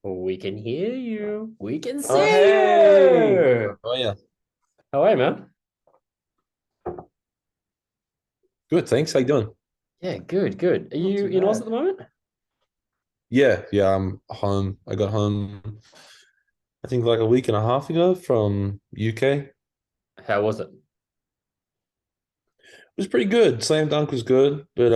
We can hear you. We can Oh, see hey. you. Oh, yeah. How are you, man? Good. Thanks. How you doing? Yeah, good, good. Are Not you too in Oz at bad. the moment? Yeah. I'm home. I got home, I think like a week and a half ago from UK. It How was it? was pretty good. Slam Dunk was good, but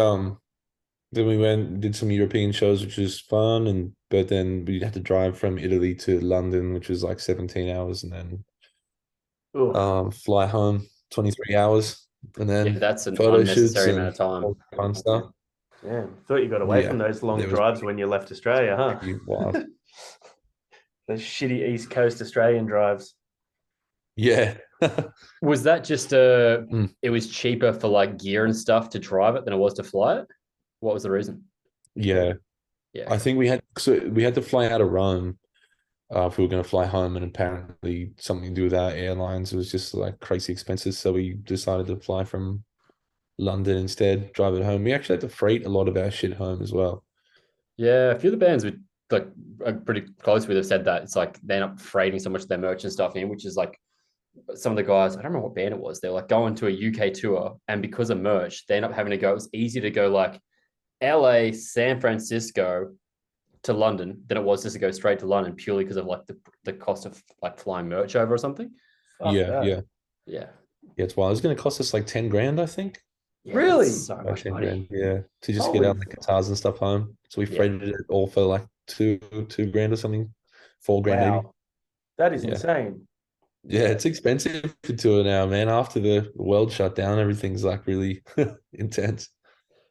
then we went did some European shows, which was fun, and but then we had to drive from Italy to London, which was like 17 hours, and then Oof. fly home 23 hours, and Yeah, then that's an photo shoots unnecessary amount and of time. all that fun stuff. Yeah, thought you got away from Yeah, those long it was drives when you left Australia, pretty wild. huh? Those shitty East Coast Australian drives. Yeah. Was that just Mm. it was cheaper for like gear and stuff to drive it than it was to fly it? What was the reason? Yeah. Yeah, I okay. think we had to fly out of Rome if we were going to fly home, and apparently something to do with our airlines was just like crazy expensive. So we decided to fly from London instead, drive it home. We actually had to freight a lot of our shit home as well. Yeah, a few of the bands we like are pretty close with have said that it's like they end up freighting so much of their merch and stuff in, which is like some of the guys, I don't remember what band it was. They're like going to a UK tour, and because of merch, they end up having to go. It's easier to go like LA, San Francisco to London than it was just to go straight to London purely because of like the cost of like flying merch over or something. Fuck Yeah, that. yeah, Yeah. yeah. It's wild. It was going to cost us like 10 grand, I think. Yeah, that's Really? so Like much 10 money. grand, yeah, to just get Holy out the guitars and stuff home. So we Yeah. freighted it all for like two grand or something, 4 grand maybe. wow. That is Yeah. insane. Yeah, it's expensive to tour now, man. After the world shut down, everything's like really intense.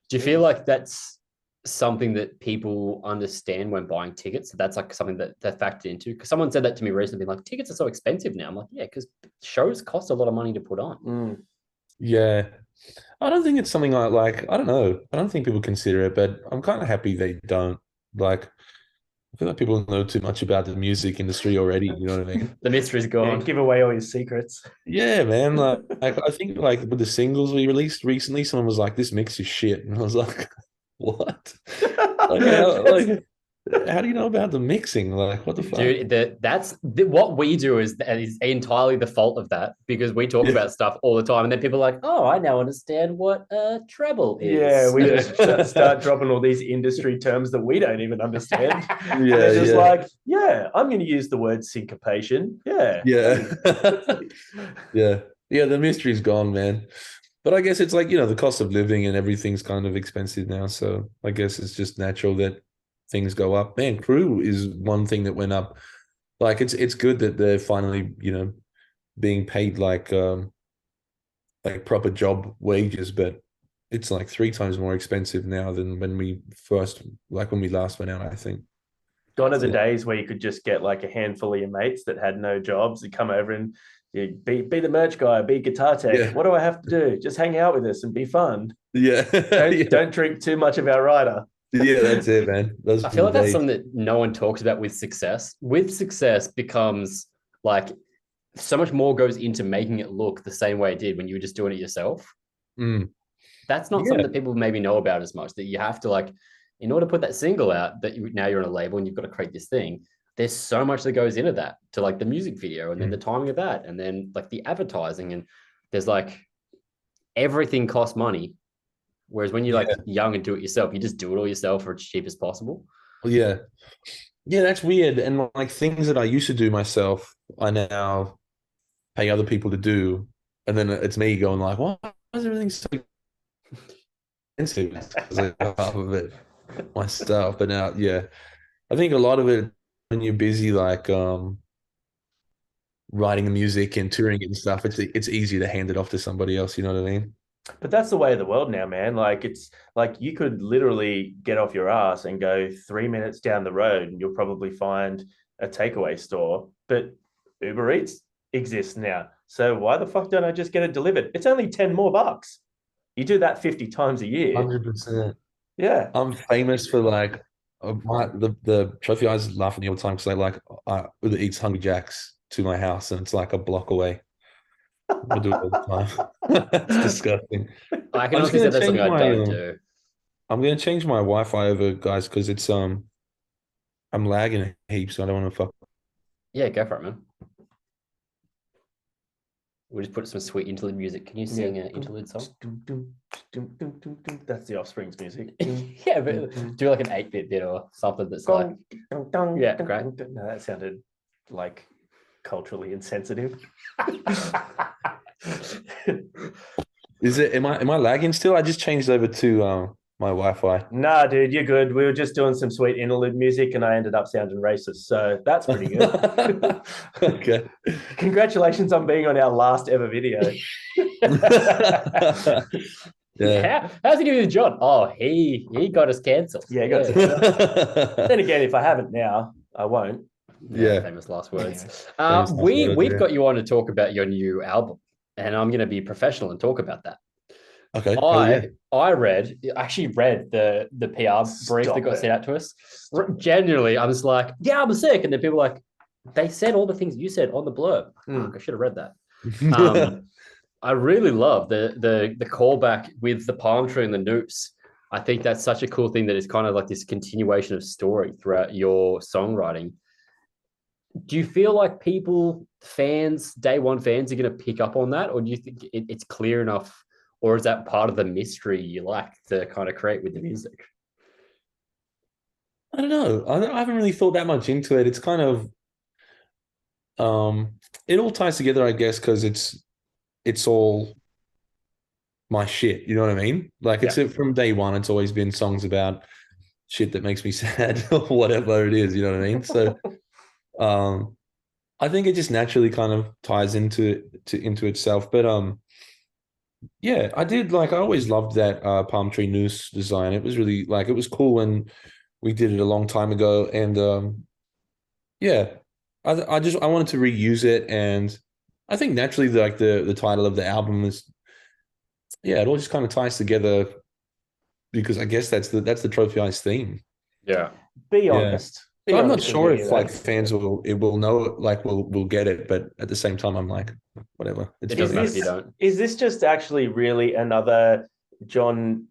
Do you feel Jeez. like that's something that people understand when buying tickets? So that's like something that they're factored into? Because someone said that to me recently, like tickets are so expensive now. I'm like, yeah, because shows cost a lot of money to put on. Mm. Yeah, I don't think it's something like I don't know. I don't think people consider it, but I'm kind of happy they don't. Like, I feel like people know too much about the music industry already. You know what I mean? The mystery's Yeah, gone. give away all your secrets. Yeah, man. Like I think like with the singles we released recently, someone was like, "This mix is shit," and I was like, "What? Like how? That's Like how do you know about the mixing? Like what the fuck?" Dude, what we do is entirely the fault of that because we talk Yeah, about stuff all the time, and then people are like, "Oh, I now understand what a treble yeah, is." we yeah, just start dropping all these industry terms that we don't even understand. And they're yeah, just yeah, like, yeah, I'm going to use the word syncopation. Yeah. yeah. Hey. Yeah. Yeah, the mystery's gone, man. But I guess it's like, the cost of living and everything's kind of expensive now. So I guess it's just natural that things go up. Man, crew is one thing that went up. Like it's good that they're finally, being paid like proper job wages, but it's like three times more expensive now than when we last went out, I think. Gone are the So days where you could just get like a handful of your mates that had no jobs and come over and you be the merch guy, be guitar tech. yeah. What do I have to do? Just hang out with us and be fun. Yeah. Don't Yeah. don't drink too much of our rider. Yeah, that's it, man. Those I are feel the like that's days. something that no one talks about with success. With success becomes like so much more goes into making it look the same way it did when you were just doing it yourself. Mm. That's not something Yeah. that people maybe know about as much. That you have to like, in order to put that single out, now you're on a label and you've got to create this thing. There's so much that goes into that, to like the music video and then the Mm. timing of that, and then like the advertising, and there's like everything costs money. Whereas when you're like Yeah. young and do it yourself, you just do it all yourself for as cheap as possible. Well, yeah. Yeah, that's weird. And like things that I used to do myself, I now pay other people to do. And then it's me going like, why is everything so expensive? Because I got half of it myself. But now, yeah, I think a lot of it when you're busy, like writing the music and touring it and stuff, it's easy to hand it off to somebody else. You know what I mean? But that's the way of the world now, man. Like it's like you could literally get off your ass and go 3 minutes down the road and you'll probably find a takeaway store. But Uber Eats exists now. So why the fuck don't I just get it delivered? It's only 10 more bucks. You do that 50 times a year. 100%. Yeah. I'm famous for like the trophy eyes laugh at me all the time because Uber Eats Hungry Jacks to my house and it's like a block away. I do it all the time. It's disgusting. I can I'm just honestly say gonna that's something change I my don't do. I'm gonna change my Wi-Fi over, guys, because it's I'm lagging heaps, so I don't want to fuck. Yeah, go for it, man. We'll just put some sweet interlude music. Can you sing an interlude song? That's the Offspring's music. Yeah, but do like an 8-bit bit or something that's like, yeah, great. No, that sounded like culturally insensitive. Is it? Am I lagging still? I just changed over to my Wi-Fi. Nah, dude, you're good. We were just doing some sweet interlude music, and I ended up sounding racist, so that's pretty good. Okay. Congratulations on being on our last ever video. Yeah. How's he doing with John? Oh, he got us cancelled. Yeah, he got Then again, if I haven't now, I won't. Yeah. Famous last words. Famous last words, we've yeah. got you on to talk about your new album, and I'm going to be professional and talk about that. Okay. I actually read the PR brief that got sent out to us. Genuinely, I was like, yeah, I'm sick. And then people were like, they said all the things you said on the blurb. Fuck, I should have read that. I really love the callback with the palm tree and the noose. I think that's such a cool thing that it's kind of like this continuation of story throughout your songwriting. Do you feel like day one fans are going to pick up on that? Or do you think it's clear enough? Or is that part of the mystery you like to kind of create with the music? I don't know. I haven't really thought that much into it. It's kind of it all ties together, I guess, because it's all my shit. You know what I mean? Like from day one, it's always been songs about shit that makes me sad or whatever it is. You know what I mean? So I think it just naturally kind of ties into itself. But yeah, I did I always loved that palm tree noose design. It was really it was cool when we did it a long time ago. And yeah, I wanted to reuse it. And I think naturally the title of the album is, yeah, it all just kind of ties together because I guess that's the Trophy Eyes theme. Yeah. Be honest. So I'm not sure if fans will know it, will get it, but at the same time I'm like, whatever. It doesn't matter if you don't. Is this just actually really another John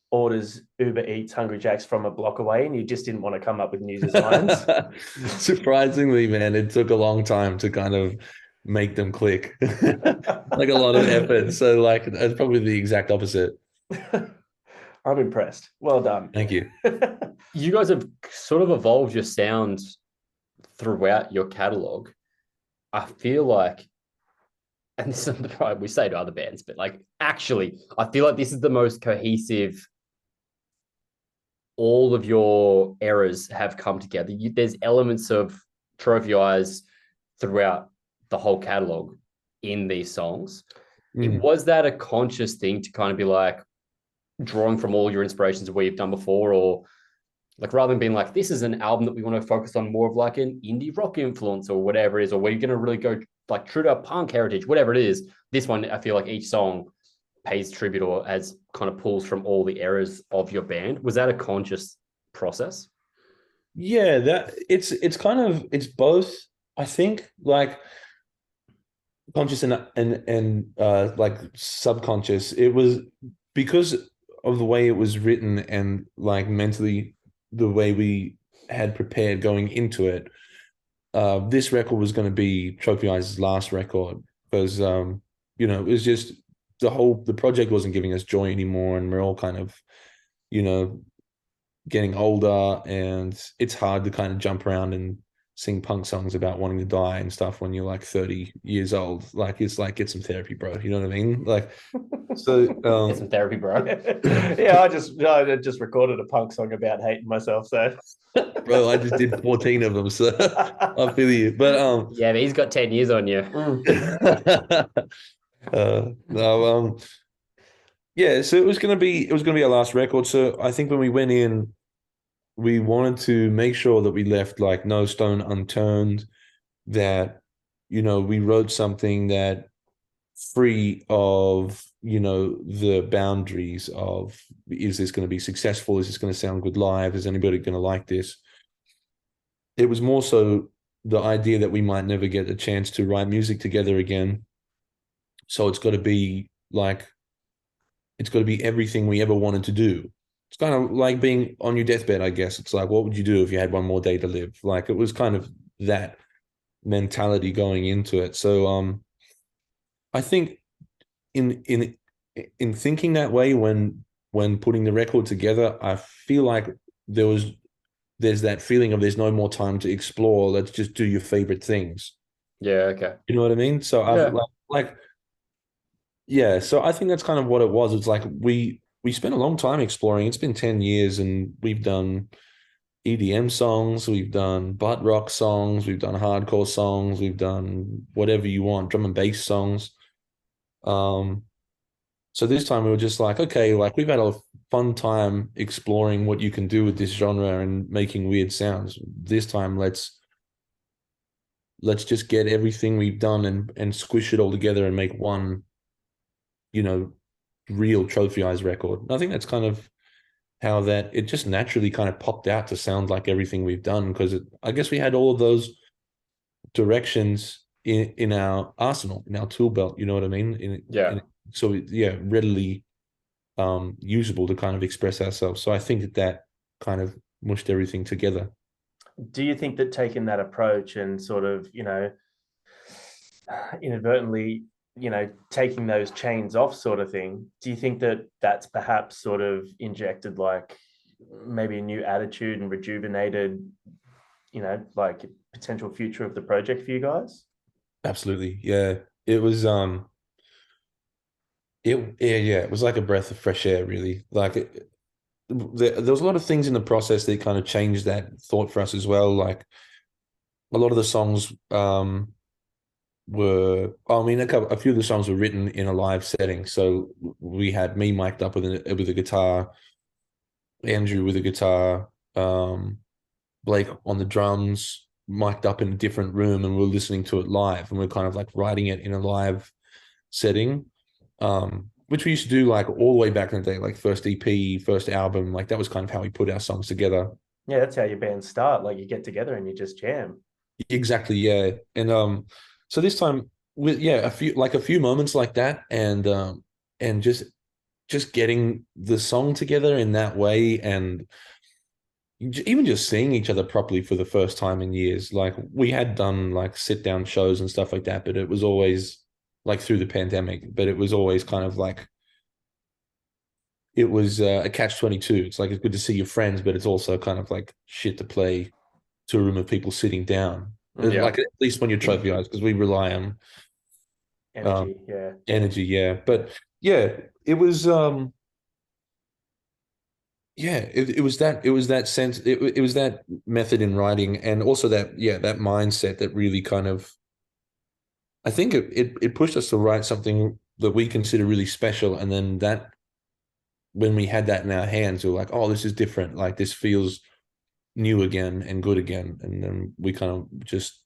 orders Uber Eats Hungry Jacks from a block away and you just didn't want to come up with new designs? Surprisingly, man, it took a long time to kind of make them click. Like a lot of effort. So it's probably the exact opposite. I'm impressed. Well done. Thank you. You guys have sort of evolved your sound throughout your catalog. I feel like, and this is something we say to other bands, but actually, I feel like this is the most cohesive. All of your eras have come together. There's elements of Trophy Eyes throughout the whole catalog in these songs. Was that a conscious thing to kind of be drawing from all your inspirations of what you've done before, or rather than being this is an album that we want to focus on more of an indie rock influence or whatever it is, or we're going to really go true to our punk heritage, whatever it is. This one, I feel like each song pays tribute or as kind of pulls from all the eras of your band. Was that a conscious process? Yeah, that it's both. I think conscious and subconscious. It was because of the way it was written and mentally the way we had prepared going into it. This record was going to be Trophy Eyes' last record because it was just the project wasn't giving us joy anymore, and we're all kind of getting older, and it's hard to kind of jump around and sing punk songs about wanting to die and stuff when you're 30 years old. It's get some therapy, bro. You know what I mean? So get some therapy, bro. Yeah, I just recorded a punk song about hating myself. So, bro, I just did 14 of them. So I feel you. But yeah, but he's got 10 years on you. No, yeah. So it was gonna be our last record. So I think when we went in, we wanted to make sure that we left no stone unturned, that we wrote something that free of the boundaries of, is this going to be successful, is this going to sound good live, is anybody going to like this? It was more so the idea that we might never get a chance to write music together again, so it's got to be everything we ever wanted to do. it's kind of like being on your deathbed, I guess. It's like, what would you do if you had one more day to live? Like, it was kind of that mentality going into it. So I think in in thinking that way when putting the record together, I feel like there's that feeling of there's no more time to explore. Let's just do your favorite things. Yeah. Okay. You know what I mean? So I've Yeah. like yeah, so I think that's kind of what it was. It's like we spent a long time exploring. It's been 10 years and we've done EDM songs, we've done butt rock songs, we've done hardcore songs, we've done whatever you want, drum and bass songs. Um, so this time we were just like, okay, like we've had a fun time exploring what you can do with this genre and making weird sounds. This time let's just get everything we've done and squish it all together and make one, you know, real trophyized record. And I think that's kind of how that it just naturally kind of popped out to sound like everything we've done because I guess we had all of those directions in our arsenal, in our tool belt. You know what I mean? So yeah, readily usable to kind of express ourselves. So I think that kind of mushed everything together. Do you think that taking that approach and sort of, inadvertently, taking those chains off sort of thing, do you think that that's perhaps sort of injected like maybe a new attitude and rejuvenated, like potential future of the project for you guys? Absolutely. Yeah. It was it was like a breath of fresh air, really. Like there was a lot of things in the process that kind of changed that thought for us as well. Like a lot of the songs I mean, a few of the songs were written in a live setting. So we had me mic'd up with a guitar, Andrew with a guitar, Blake on the drums, mic'd up in a different room, and we're listening to it live, and we're kind of like writing it in a live setting. Which we used to do like all the way back in the day, like first EP, first album, like that was kind of how we put our songs together. Yeah, that's how your bands start. Like you get together and you just jam. Exactly, yeah. And so this time with a few moments like that and just getting the song together in that way and even just seeing each other properly for the first time in years. Like we had done like sit down shows and stuff like that, but it was always like through the pandemic, but it was always kind of like it was a catch-22. It's like it's good to see your friends, but it's also kind of like shit to play to a room of people sitting down. Yeah. Like at least when you're trophyized, because we rely on Energy, energy, yeah. But yeah, it was it was that sense, it was that method in writing, and also that that mindset that really kind of I think it pushed us to write something that we consider really special, and then that when we had that in our hands, we were like, oh, this is different. Like this feels new again and good again. And then we kind of just,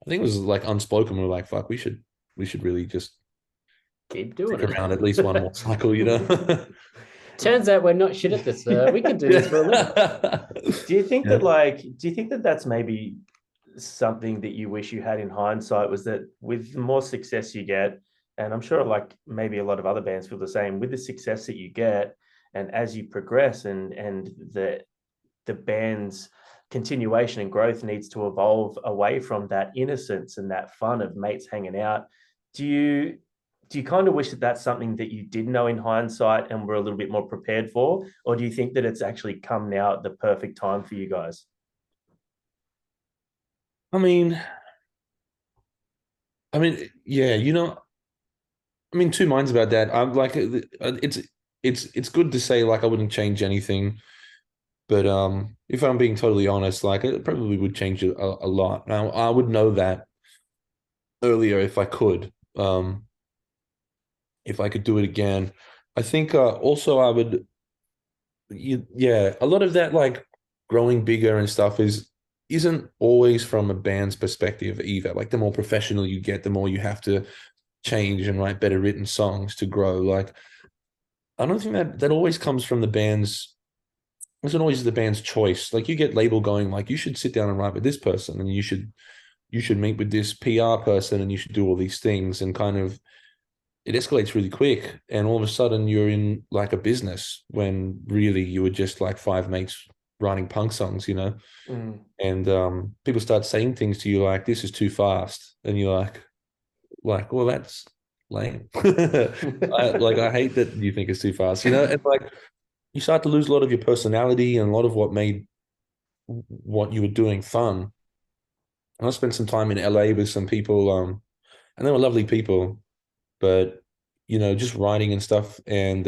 I think it was like unspoken. We were like, fuck, we should really just keep doing it around at least one more cycle, you know? Turns out we're not shit at this. We can do this for a living. Do you think that that's maybe something that you wish you had in hindsight, was that with the more success you get, and I'm sure like maybe a lot of other bands feel the same, with the success that you get and as you progress and the band's continuation and growth needs to evolve away from that innocence and that fun of mates hanging out. Do you kind of wish that that's something that you did know in hindsight and were a little bit more prepared for? Or do you think that it's actually come now at the perfect time for you guys? I mean, yeah, two minds about that. I'm like, it's good to say like I wouldn't change anything, but if I'm being totally honest, like it probably would change a lot. Now I would know that earlier if I could, if I could do it again. I think also I would, a lot of that like growing bigger and stuff isn't always from a band's perspective either. Like the more professional you get, the more you have to change and write better written songs to grow. Like I don't think that always comes from the band's. Isn't always the band's choice. Like you get label going, like you should sit down and write with this person, and you should meet with this PR person, and you should do all these things, and kind of it escalates really quick, and all of a sudden you're in like a business when really you were just like five mates writing punk songs, you know. Mm. And people start saying things to you like, "This is too fast," and you're like, well, that's lame. I hate that you think it's too fast, you know. And like you start to lose a lot of your personality and a lot of what made what you were doing fun. And I spent some time in LA with some people, and they were lovely people, but you know, just writing and stuff. And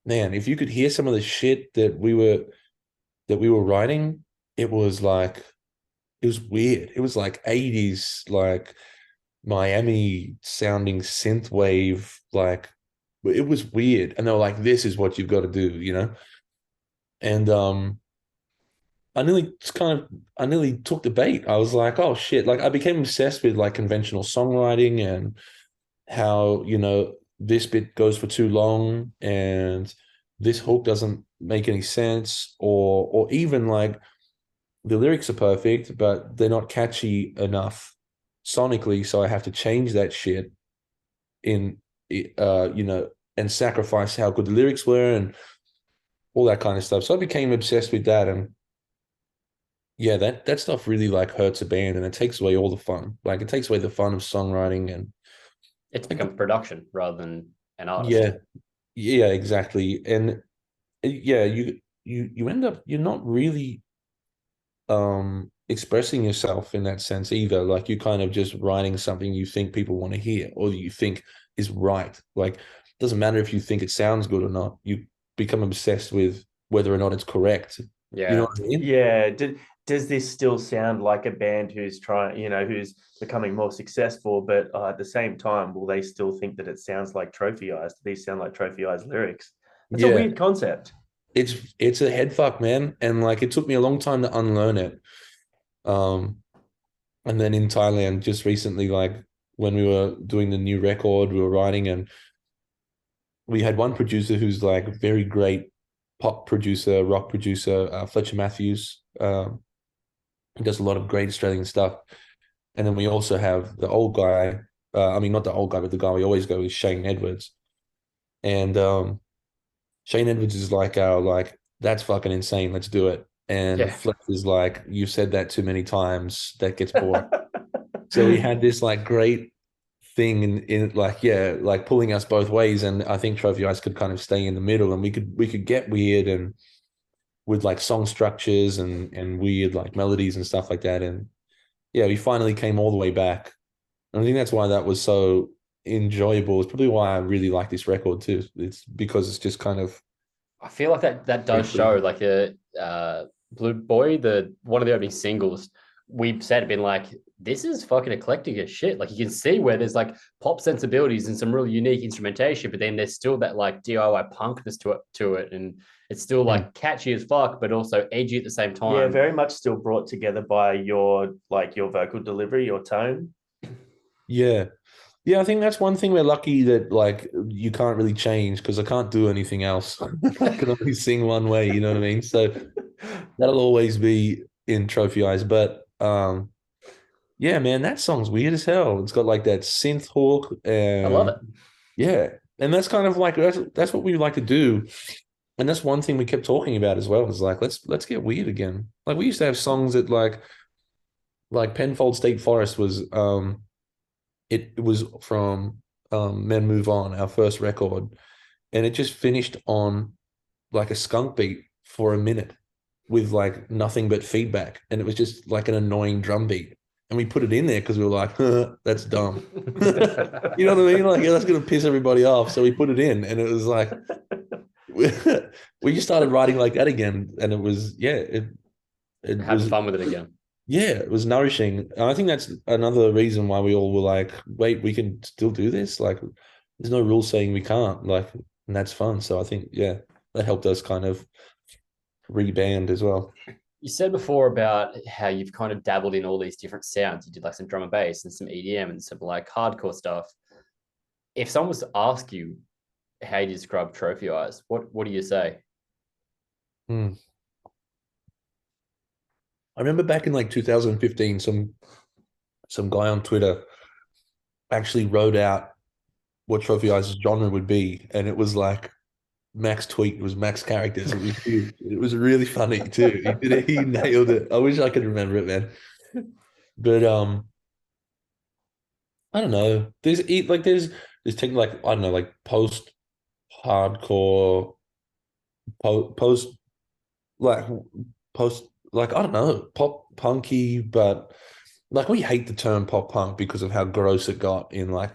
man, if you could hear some of the shit that we were writing, it was like it was weird. It was like 80s, like Miami sounding synth wave, like it was weird. And they were like, this is what you've got to do, you know? And I nearly took the bait. I was like, oh shit. Like I became obsessed with like conventional songwriting and how, you know, this bit goes for too long and this hook doesn't make any sense, or even like the lyrics are perfect, but they're not catchy enough sonically, so I have to change that shit in you know, and sacrifice how good the lyrics were and all that kind of stuff. So I became obsessed with that, and yeah, that stuff really like hurts a band, and it takes away all the fun. Like it takes away the fun of songwriting, and It's become production rather than an artist. yeah, yeah, exactly. And yeah, you end up you're not really expressing yourself in that sense either. Like you're kind of just writing something you think people want to hear or you think is right. Like it doesn't matter if you think it sounds good or not. You become obsessed with whether or not it's correct. You know Yeah. what I mean? Yeah. Does this still sound like a band who's trying, you know, who's becoming more successful, but at the same time, will they still think that it sounds like Trophy Eyes? Do these sound like Trophy Eyes lyrics? It's a Yeah. weird concept. It's a head fuck, man. And like it took me a long time to unlearn it. Um, and then in Thailand just recently, like when we were doing the new record, we were writing, and we had one producer who's like very great pop producer, rock producer, Fletcher Matthews. He does a lot of great Australian stuff. And then we also have the old guy. I mean, not the old guy, but the guy we always go with, Shane Edwards. And Shane Edwards is like our like, that's fucking insane. Let's do it. And Yeah. Fletch is like, you've said that too many times. That gets boring. So we had this like great thing in like, yeah, like pulling us both ways. And I think Trophy Ice could kind of stay in the middle, and we could get weird and with like song structures and weird like melodies and stuff like that. And yeah, we finally came all the way back. And I think that's why that was so enjoyable. It's probably why I really like this record too. It's because it's just kind of I feel like that does show like a Blue Boy, the one of the opening singles. We've said been like, this is fucking eclectic as shit. Like you can see where there's like pop sensibilities and some really unique instrumentation, but then there's still that like DIY punkness to it, and it's still like catchy as fuck, but also edgy at the same time. Yeah, very much still brought together by your vocal delivery, your tone. yeah. Yeah, I think that's one thing we're lucky that like you can't really change because I can't do anything else. I can only sing one way, you know what I mean? So that'll always be in Trophy Eyes. But yeah, man, that song's weird as hell. It's got like that synth hook I love and it. yeah. And that's kind of like that's what we like to do. And that's one thing we kept talking about as well, is like let's get weird again. Like we used to have songs that like Penfold State Forest was it was from Men Move On, our first record, and it just finished on like a skunk beat for a minute with like nothing but feedback, and it was just like an annoying drum beat. And we put it in there because we were like, that's dumb. You know what I mean? Like, yeah, that's gonna piss everybody off. So we put it in, and it was like we just started writing like that again, and it was yeah, it Having was fun with it again. yeah, it was nourishing. And I think that's another reason why we all were like, wait, we can still do this. Like, there's no rule saying we can't. Like, and that's fun. So I think yeah, that helped us kind of reband as well. You said before about how you've kind of dabbled in all these different sounds. You did like some drum and bass and some EDM and some like hardcore stuff. If someone was to ask you how you describe Trophy Eyes, what do you say? Hmm. I remember back in like 2015, some guy on Twitter actually wrote out what Trophy Eyes' genre would be, and it was like Max Tweak was Max characters. It was huge. It was really funny too. He did it. He nailed it. I wish I could remember it, man. But I don't know. There's taking like I don't know like post hardcore post like post like I don't know pop punky, but like we hate the term pop punk because of how gross it got in like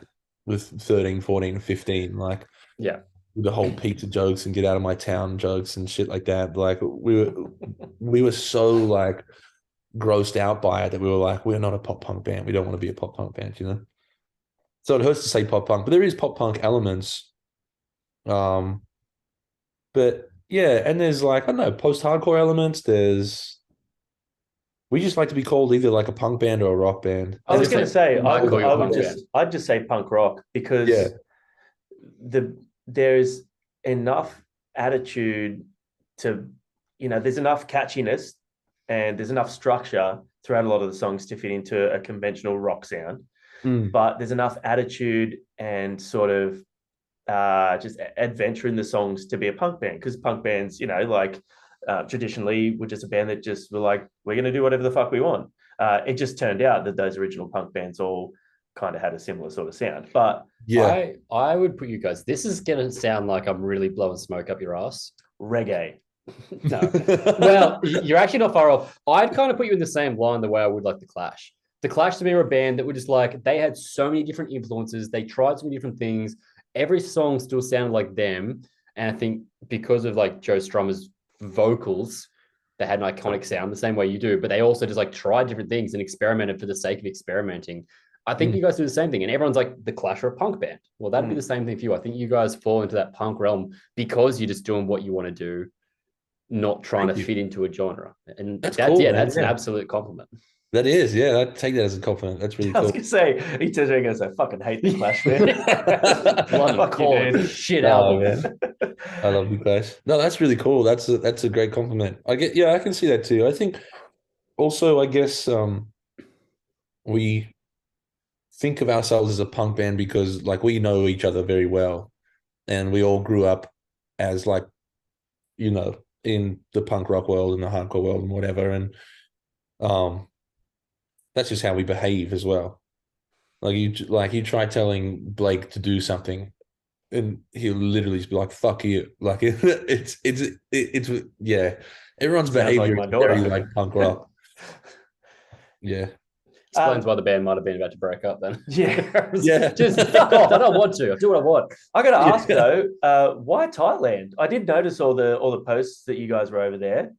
with 13, 14, 15. Like Yeah. the whole pizza jokes and get out of my town jokes and shit like that. Like we were so like grossed out by it that we were like, we're not a pop punk band. We don't want to be a pop punk band, you know? So it hurts to say pop punk, but there is pop punk elements. But yeah, and there's like, I don't know, post-hardcore elements. We just like to be called either like a punk band or a rock band. I was going to say, Michael, I'd just say punk rock because Yeah. there's enough attitude to, there's enough catchiness and there's enough structure throughout a lot of the songs to fit into a conventional rock sound. But there's enough attitude and sort of just adventure in the songs to be a punk band, because punk bands, traditionally were just a band that just were like, we're going to do whatever the fuck we want. It just turned out that those original punk bands all kind of had a similar sort of sound. But yeah, I would put you guys, this is going to sound like I'm really blowing smoke up your ass. Reggae. No. Well, you're actually not far off. I'd kind of put you in the same line the way I would like The Clash. The Clash to me were a band that were just like, they had so many different influences. They tried so many different things. Every song still sounded like them. And I think because of like Joe Strummer's vocals, they had an iconic sound the same way you do, but they also just like tried different things and experimented for the sake of experimenting. I think you guys do the same thing. And everyone's like, The Clash are a punk band. Well, that'd be the same thing for you. I think you guys fall into that punk realm because you're just doing what you want to do, not trying to fit into a genre. And that's cool, that's an absolute compliment. That is, yeah. I'd take that as a compliment. That's really cool. I was gonna say, he turns around and goes, I fucking hate The Clash, man. Bloody cool shit album, man. I love The Clash. No, that's really cool. That's a great compliment. I can see that too. I think also, I guess we think of ourselves as a punk band because like we know each other very well, and we all grew up as like, in the punk rock world and the hardcore world and whatever, and that's just how we behave as well. Like you try telling Blake to do something, and he'll literally just be like, "Fuck you!" Like it's yeah. Everyone's behavior is very like punk rock. Yeah. Explains why the band might have been about to break up then. Yeah. Just fuck off. I don't want to. I do what I want. I got to ask though, why Thailand? I did notice all the posts that you guys were over there.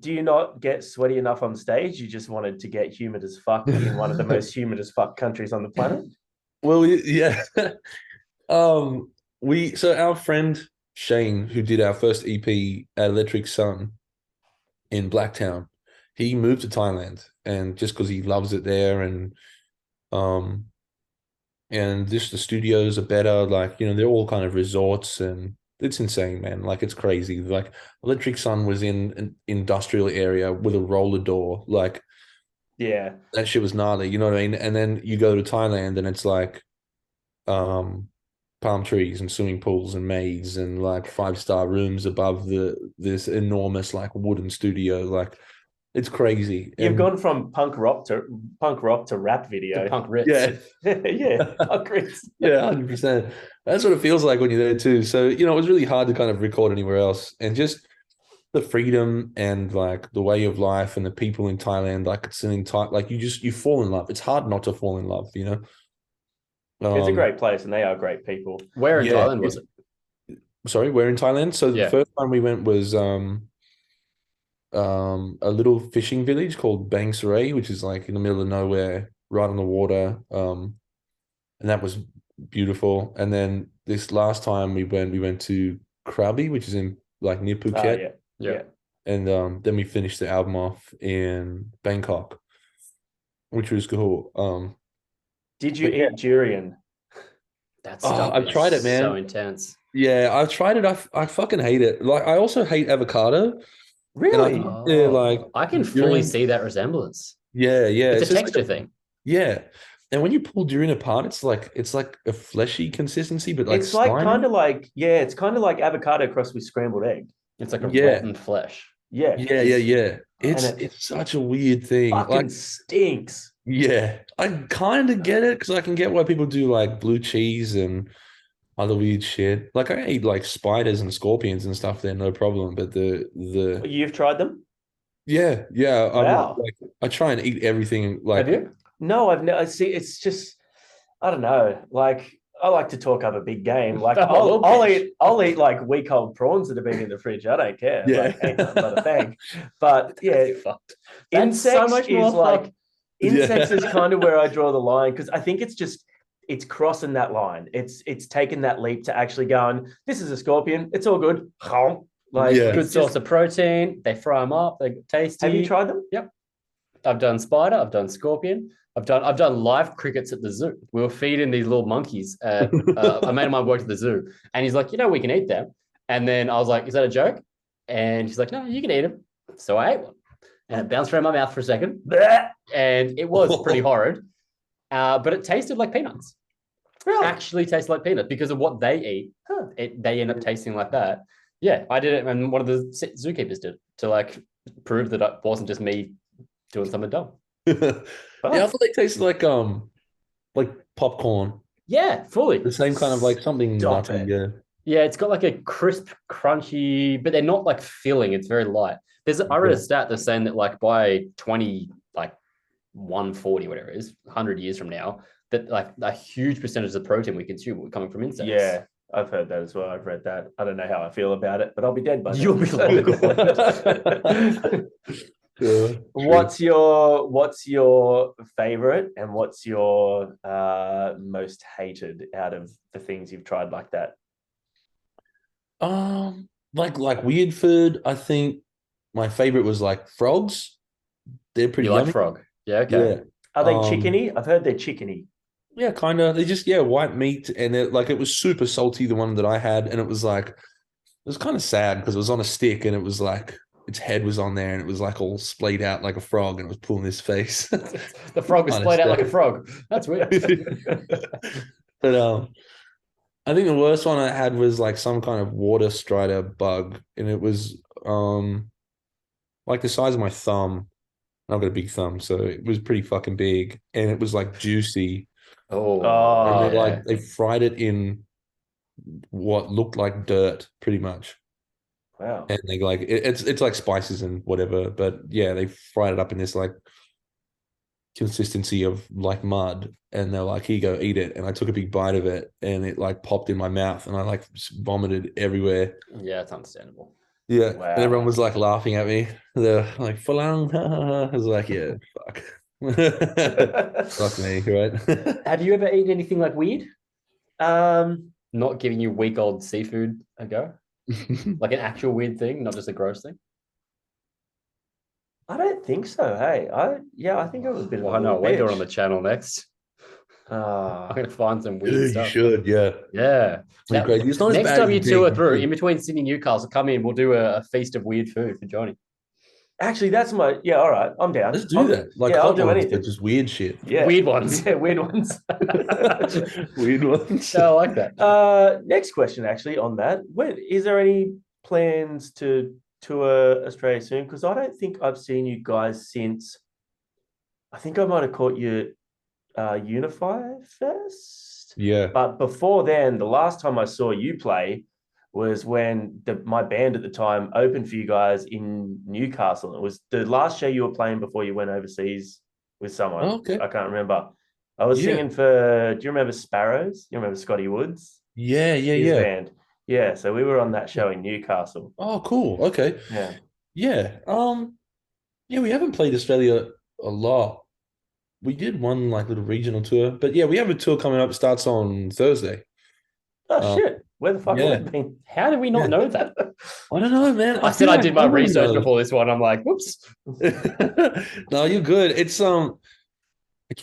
Do you not get sweaty enough on stage? You just wanted to get humid as fuck in one of the most humid as fuck countries on the planet? Well, yeah. So our friend Shane, who did our first EP at Electric Sun in Blacktown, he moved to Thailand, and just because he loves it there, and just the studios are better, like, they're all kind of resorts, and it's insane, man. Like, it's crazy. Like, Electric Sun was in an industrial area with a roller door. Like, yeah, that shit was gnarly, you know what I mean? And then you go to Thailand and it's like palm trees and swimming pools and maids and like 5-star rooms above this enormous like wooden studio. Like, it's crazy. You've gone from punk rock to rap video. To punk Ritz. Yeah. Yeah, punk Ritz. Yeah, 100%. That's what it feels like when you're there too. So, it was really hard to kind of record anywhere else. And just the freedom and like the way of life and the people in Thailand, like it's an entire, like you fall in love. It's hard not to fall in love, It's a great place and they are great people. Where in Thailand was it? Sorry, where in Thailand? So the first time we went was a little fishing village called Bang Sarai, which is like in the middle of nowhere, right on the water. And that was beautiful. And then this last time we went to Krabi, which is in like near Phuket. Yeah. And then we finished the album off in Bangkok, which was cool. Did you eat durian? That stuff I've tried it, man. So intense. Yeah, I've tried it. I fucking hate it. Like, I also hate avocado. Really? Yeah, like I can fully see that resemblance. Yeah. It's a texture thing. Yeah. And when you pull durian apart, it's like a fleshy consistency, but like It's like slimy. kind of like, yeah, it's kind of like avocado crossed with scrambled egg. It's like a Yeah, rotten flesh. Yeah. yeah. And It's such a weird thing. fucking Like, stinks. yeah, I kind of get it because I can get why people do like blue cheese and other weird shit. Like I eat like spiders and scorpions and stuff there, no problem. But the You've tried them? yeah, I'm Wow. like I try and eat everything like Have you? No, I've never see. It's just I don't know. Like I like to talk up a big game. Like Oh, little bitch. I'll eat like week old prawns that have been in the fridge. I don't care. Yeah. Like ain't nothing but a thing. But yeah, Fucked. That's so insects much is more like fucked. insects Yeah. is kind of where I draw the line because I think it's crossing that line. It's taken that leap to actually going, this is a scorpion. It's all good. Like Yeah. Good it's source just, of protein. They fry them up. They're tasty. have you tried them? Yep. I've done spider. I've done scorpion. I've done live crickets at the zoo. We were feeding these little monkeys. A mate of mine worked at the zoo, and he's like, we can eat them. And then I was like, is that a joke? And she's like, no, you can eat them. So I ate one, and it bounced around my mouth for a second, and it was pretty horrid. But it tasted like peanuts. Really? Actually tasted like peanuts because of what they eat. They end up tasting like that. Yeah, I did it, and one of the zookeepers did to like prove that it wasn't just me doing something dumb. Yeah, I thought they tasted like popcorn. Yeah, fully. The same kind of like something Stop nutty. it. Yeah. Yeah, it's got like a crisp, crunchy, but they're not like filling. It's very light. I read a stat that's saying that like by 140, whatever it is, 100 years from now, that like a huge percentage of the protein we consume will be coming from insects. Yeah, I've heard that as well. I've read that. I don't know how I feel about it, but I'll be dead by then. You'll be long gone. Yeah, What's your favorite and what's your most hated out of the things you've tried like that? like weird food. I think my favorite was like frogs. They're pretty You like yummy. frog? Yeah, okay. Yeah. Are they chickeny? I've heard they're chickeny. Yeah, kind of. They just white meat, and it was super salty. The one that I had, and it was kind of sad because it was on a stick, and it was like its head was on there, and it was like all splayed out like a frog, and it was pulling his face. The frog was Kinda splayed out like a sad. frog. That's weird. But I think the worst one I had was like some kind of water strider bug, and it was like the size of my thumb. I've got a big thumb, so it was pretty fucking big, and it was like juicy. Oh, And yeah. they fried it in what looked like dirt, pretty much. Wow. And they like it's like spices and whatever, but yeah, they fried it up in this like consistency of like mud, and they're like, "Here you go, eat it." And I took a big bite of it, and it like popped in my mouth, and I like vomited everywhere. Yeah, it's understandable. Yeah, Wow. and everyone was like laughing at me. They're like, "Falang," I was like, "Yeah, fuck." Fuck me, right? Have you ever eaten anything like weird? Um, Not giving you week old seafood a go? Like an actual weird thing, not just a gross thing? I don't think so. Hey, I think I was a bit of a Well, I know little what we're doing bitch. on the channel next. I'm going to find some weird Yeah, you stuff. should, yeah. Yeah. Like, crazy. It's not as Next bad time as you think. tour through, in between Sydney and Newcastle, come in, we'll do a feast of weird food for Johnny. Actually, that's my all right. I'm down. Let's do that. Like I'll hot do ones, anything. but just weird shit. Yeah, Weird ones. Yeah, weird ones. Weird ones. I like that. Next question, actually, on that. Is there any plans to tour Australia soon? Because I don't think I've seen you guys since. I think I might have caught you Unify Fest. Yeah. But before then, the last time I saw you play was when my band at the time opened for you guys in Newcastle. It was the last show you were playing before you went overseas with someone. Oh, okay. I can't remember. I was singing for, do you remember Sparrows? You remember Scotty Woods? Yeah. His band. Yeah, so we were on that show in Newcastle. Oh, cool. Okay. Yeah. Yeah. Yeah, we haven't played Australia a lot. We did one like little regional tour, but yeah, we have a tour coming up. Starts on Thursday. Oh, shit. Where the fuck have we been? How did we not know that? I don't know, man. I said I did my research before this one. I'm like, whoops. No, you're good. It's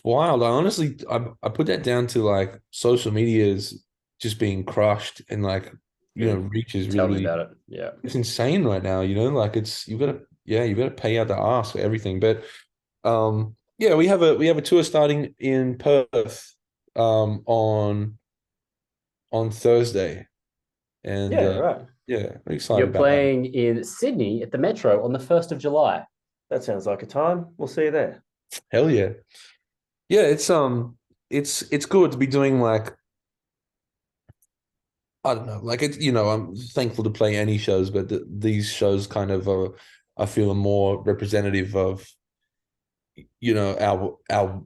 wild. I honestly, I put that down to like social media's just being crushed, and like reach is Tell me really about it. Yeah. it's insane right now. Like you got to pay out the ass for everything. But Yeah, we have a tour starting in Perth on Thursday. And Yeah, right. yeah, I'm You're excited about that. playing in Sydney at the Metro on the 1st of July. That sounds like a time. We'll see you there. Hell yeah. Yeah, it's good to be doing like I don't know, like it's I'm thankful to play any shows, but these shows kind of are I feel are more representative of our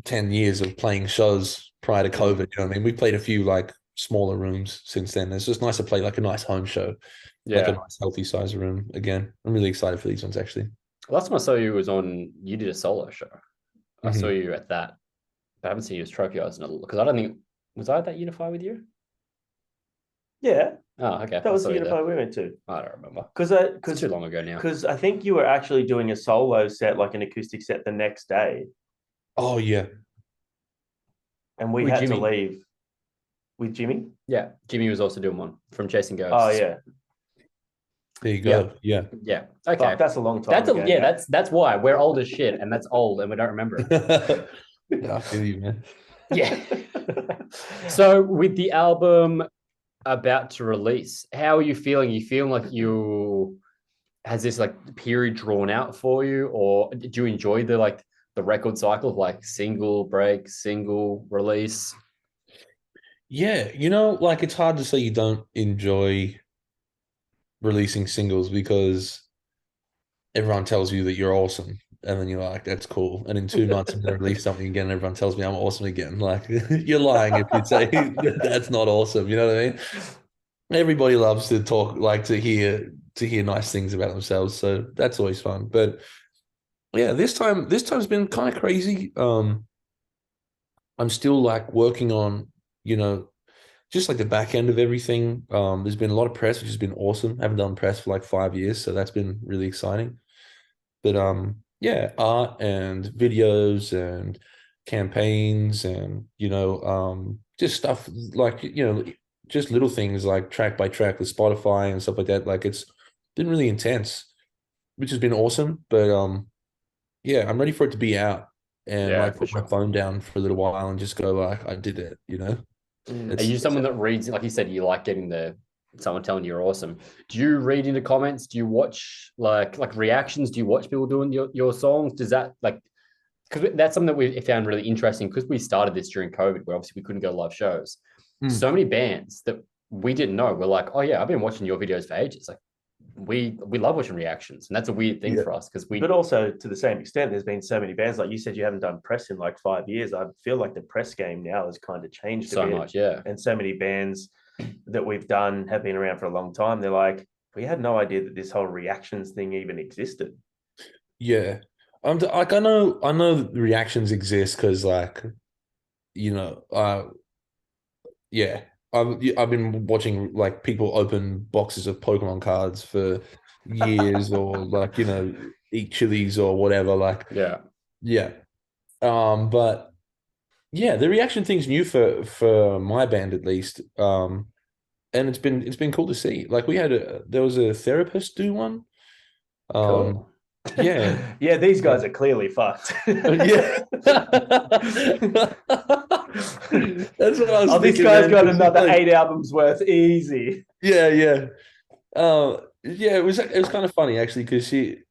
10 years of playing shows prior to COVID. You know what I mean? We've played a few like smaller rooms since then. It's just nice to play like a nice home show, like a Yeah. nice healthy size room again. I'm really excited for these ones actually. Last time I saw you was you did a solo show. I saw Mhm. you at that. But I haven't seen you as Trophy Eyes because I don't think, was I at that Unify with you? Yeah, Oh, okay. that I was saw the you there. Unify we went to. I don't remember. Because It's too long ago now. I think you were actually doing a solo set, like an acoustic set, the next day, Oh yeah. and we With had to Jimmy. leave with Jimmy. Yeah. Jimmy was also doing one from Chasing Ghosts. Oh yeah, There you go. Yeah. Yeah. Okay. fuck, that's a long time ago. That's why we're old as shit, and that's old, and we don't remember it. Yeah, I feel you, man. Yeah. So with the album about to release, how are you feeling? You feeling like has this like period drawn out for you, or did you enjoy the record cycle of like single break, single release? Yeah, like it's hard to say you don't enjoy releasing singles because everyone tells you that you're awesome. And then you're like, that's cool. And in 2 months, I'm going to release something again. And everyone tells me I'm awesome again. Like, you're lying if you say that's not awesome. You know what I mean? Everybody loves to talk, like to hear nice things about themselves. So that's always fun. But yeah, this time's been kind of crazy. I'm still like working on, you know, just like the back end of everything. There's been a lot of press, which has been awesome. I haven't done press for like 5 years, so that's been really exciting. But yeah, art and videos and campaigns and just stuff like just little things like track by track with Spotify and stuff like that. Like it's been really intense, which has been awesome. But yeah, I'm ready for it to be out and Yeah, like for put my sure. phone down for a little while and just go like I did it. Are you someone that reads, like you said, you like getting someone telling you you're awesome? Do you read into comments? Do you watch like reactions? Do you watch people doing your songs? Does that like because that's something that we found really interesting because we started this during COVID, where obviously we couldn't go to live shows. Mm. So many bands that we didn't know were like, oh yeah, I've been watching your videos for ages. Like we love watching reactions, and that's a weird thing Yeah. for us because But also to the same extent, there's been so many bands. Like you said, you haven't done press in like 5 years. I feel like the press game now has kind of changed so a bit. much, yeah. And so many bands that we've done have been around for a long time. They're like, we had no idea that this whole reactions thing even existed. Yeah. Like I know that the reactions exist because like you know yeah, I've been watching like people open boxes of Pokemon cards for years or like eat chilies or whatever like Yeah. yeah. But yeah, the reaction thing's new for my band at least. And it's been cool to see. Like there was a therapist do one. Um Cool. yeah. Yeah, these guys are clearly fucked. Yeah. That's what I was Oh, this thinking, guy's man. got It's another like- 8 albums worth easy. Yeah, yeah. Yeah, it was kind of funny actually because she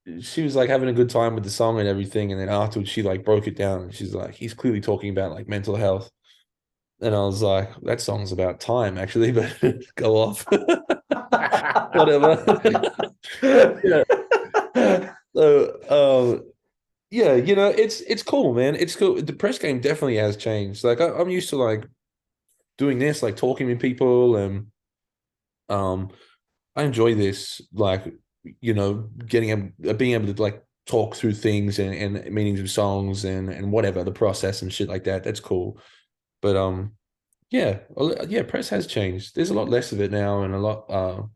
was like having a good time with the song and everything, and then afterwards she like broke it down and she's like, he's clearly talking about like mental health. And I was like, that song's about time actually, but go off. Whatever. Yeah. So yeah, it's cool, man. It's cool. The press game definitely has changed. Like I'm used to like doing this, like talking to people, and um, I enjoy this, like being able to like talk through things and meanings of songs and whatever the process and shit like that. That's cool. But yeah, yeah, press has changed. There's a lot less of it now, and a lot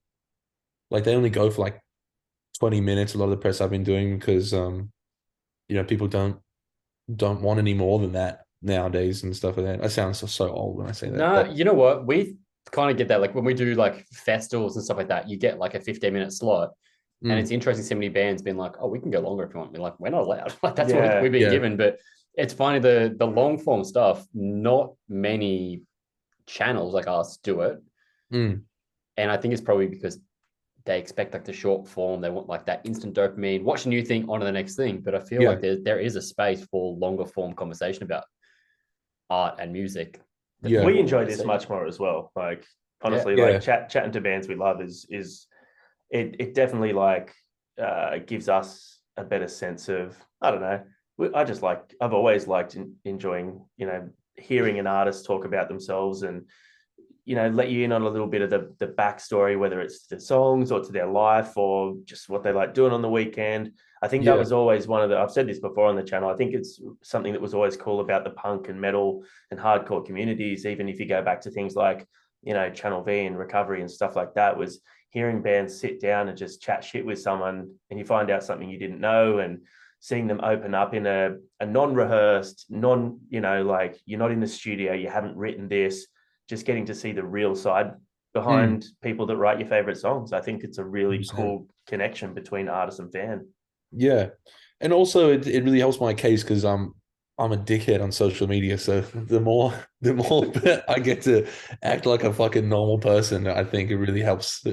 like they only go for like 20 minutes. A lot of the press I've been doing because people don't want any more than that nowadays and stuff like that. I sound so old when I say that. No, you know what? We kind of get that. Like when we do like festivals and stuff like that, you get like a 15-minute slot. And it's interesting, so many bands being like, oh, we can go longer if you want. We're like, we're not allowed. Like, that's Yeah. what we've been Yeah. given. But it's funny, the long form stuff, not many channels like us do it. Mm. And I think it's probably because they expect like the short form. They want like that instant dopamine, watch a new thing, on to the next thing. But I feel Yeah. like there is a space for longer form conversation about art and music. Yeah. We enjoy this much more as well. Like, honestly, Yeah. like chatting to bands we love is it definitely like gives us a better sense of, I don't know. I've always liked enjoying, hearing an artist talk about themselves and, let you in on a little bit of the backstory, whether it's to songs or to their life or just what they like doing on the weekend. I think that was always I've said this before on the channel. I think it's something that was always cool about the punk and metal and hardcore communities. Even if you go back to things like, Channel V and Recovery and stuff like that, was hearing bands sit down and just chat shit with someone and you find out something you didn't know, and seeing them open up in a non-rehearsed, like you're not in the studio, you haven't written this, just getting to see the real side behind people that write your favorite songs. I think it's a really 100%. cool connection between artist and fan. Yeah. And also it really helps my case because I'm a dickhead on social media. So the more I get to act like a fucking normal person, I think it really helps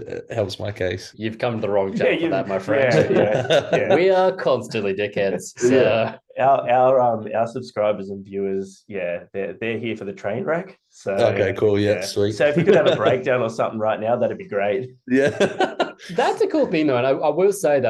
my case. You've come to the wrong channel for that, my friend. Yeah. We are constantly dickheads. So Our subscribers and viewers, they're here for the train wreck. So okay, cool. Yeah, sweet. So if you could have a breakdown or something right now, that'd be great. Yeah. that's a cool thing though. And I will say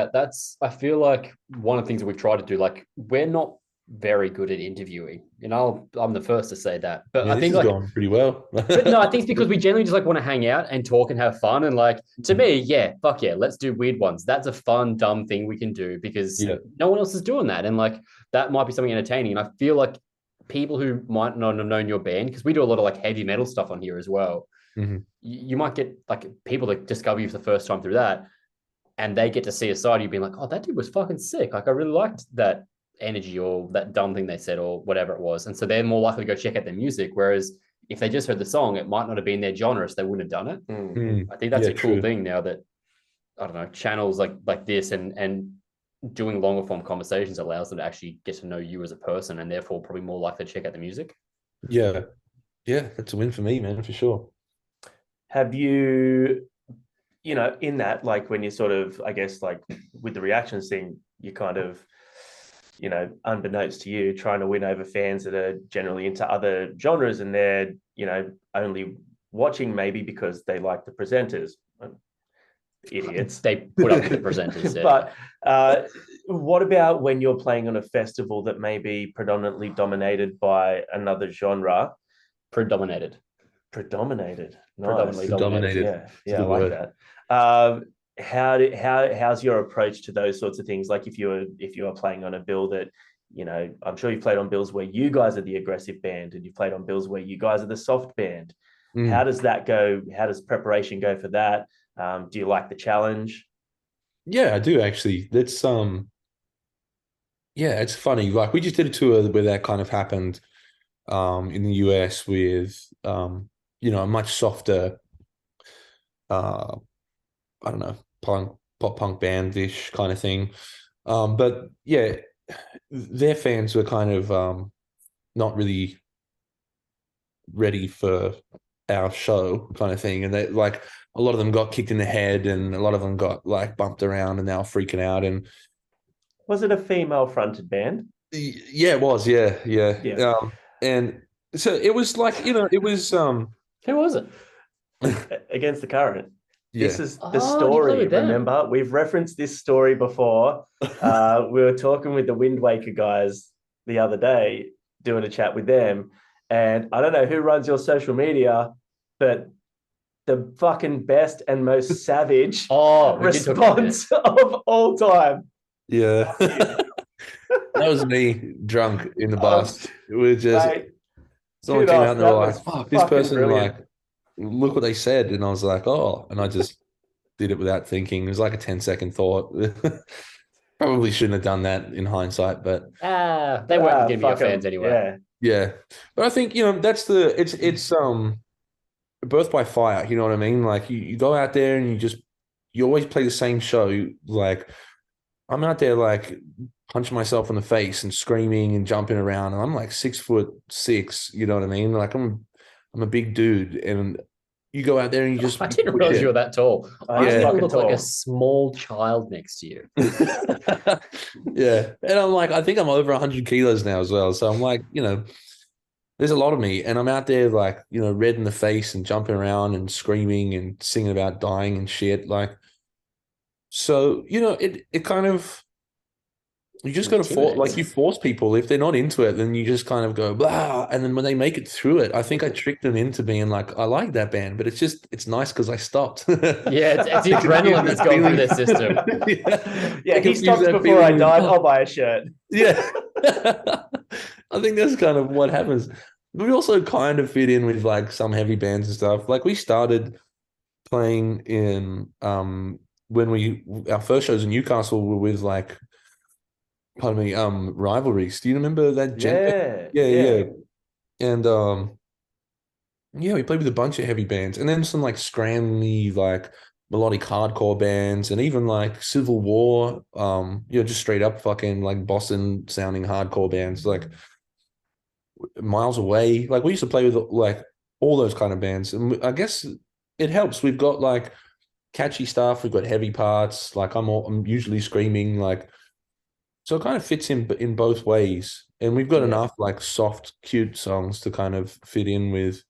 I feel like one of the things that we've tried to do, like we're not very good at interviewing. I'm the first to say that. But I think this is going pretty well. but no, I think it's because we generally just like want to hang out and talk and have fun. And like to me, fuck yeah, let's do weird ones. That's a fun, dumb thing we can do because no one else is doing that. And like that might be something entertaining. And I feel like people who might not have known your band, because we do a lot of like heavy metal stuff on here as well. Mm-hmm. You might get like people that discover you for the first time through that, and they get to see a side of you being like, oh, that dude was fucking sick. Like I really liked that energy or that dumb thing they said or whatever it was. And so they're more likely to go check out their music. Whereas if they just heard the song, it might not have been their genre, so they wouldn't have done it. Mm. I think that's a cool true. thing now that, I don't know, channels like this and doing longer form conversations allows them to actually get to know you as a person and therefore probably more likely to check out the music. Yeah. Yeah, that's a win for me, man, for sure. Have you, in that, like when you sort of, I guess, like with the reactions thing, you kind of, unbeknownst to you, trying to win over fans that are generally into other genres and they're, only watching maybe because they like the presenters. Idiots. They put up with the presenters. But what about when you're playing on a festival that may be predominantly dominated by another genre? Predominated. Nice. Predominantly dominated. Yeah, I like that. How's your approach to those sorts of things? Like if you are playing on a bill that, I'm sure you've played on bills where you guys are the aggressive band and you've played on bills where you guys are the soft band. How does that go? How does preparation go for that? Do you like the challenge? Yeah, I do actually. That's it's funny. Like we just did a tour where that kind of happened in the US with a much softer I don't know, pop punk band-ish kind of thing. But yeah, their fans were kind of not really ready for our show kind of thing. And they like a lot of them got kicked in the head and a lot of them got like bumped around and they were freaking out. And was it a female fronted band? Yeah, it was. Yeah. And so it was like, it was who was it? Against the Current. Yeah. This is the story. Remember, we've referenced this story before. We were talking with the Wind Waker guys the other day, doing a chat with them. And I don't know who runs your social media, but the fucking best and most savage response of all time. Yeah. That was me drunk in the bus. We just someone came out and they were like, fuck, this person brilliant. Like, look what they said. And I was like, oh, and I just did it without thinking. It was like a 10-second thought. Probably shouldn't have done that in hindsight, but they weren't going to be your fans anyway. Yeah. But I think, that's it's birth by fire, you know what I mean? Like you go out there and you always play the same show. Like I'm out there like punching myself in the face and screaming and jumping around, and I'm like 6'6", you know what I mean? Like I'm a big dude, and you go out there and you just I didn't realize you were that tall. I Yeah. look like a small child next to you. Yeah. And I'm like, I think I'm over 100 kilos now as well. So I'm like, there's a lot of me, and I'm out there like, red in the face and jumping around and screaming and singing about dying and shit. Like, so, it kind of, you just got to you force people. If they're not into it, then you just kind of go blah. And then when they make it through it, I think I tricked them into being like, I like that band, but it's nice because I stopped. Yeah, it's the adrenaline that's going through their system. Yeah, he stopped before I died. I'll buy a shirt. Yeah. I think that's kind of what happens. We also kind of fit in with like some heavy bands and stuff. Like we started playing in our first shows in Newcastle were with like, pardon me, Rivalries. Do you remember that? Yeah. And yeah, we played with a bunch of heavy bands, and then some like scrammy like melodic hardcore bands, and even like Civil War, just straight up fucking like Boston sounding hardcore bands, like Miles Away. Like we used to play with like all those kind of bands, and I guess it helps. We've got like catchy stuff, we've got heavy parts. Like I'm usually screaming, like, so it kind of fits in both ways, and we've got enough like soft, cute songs to kind of fit in with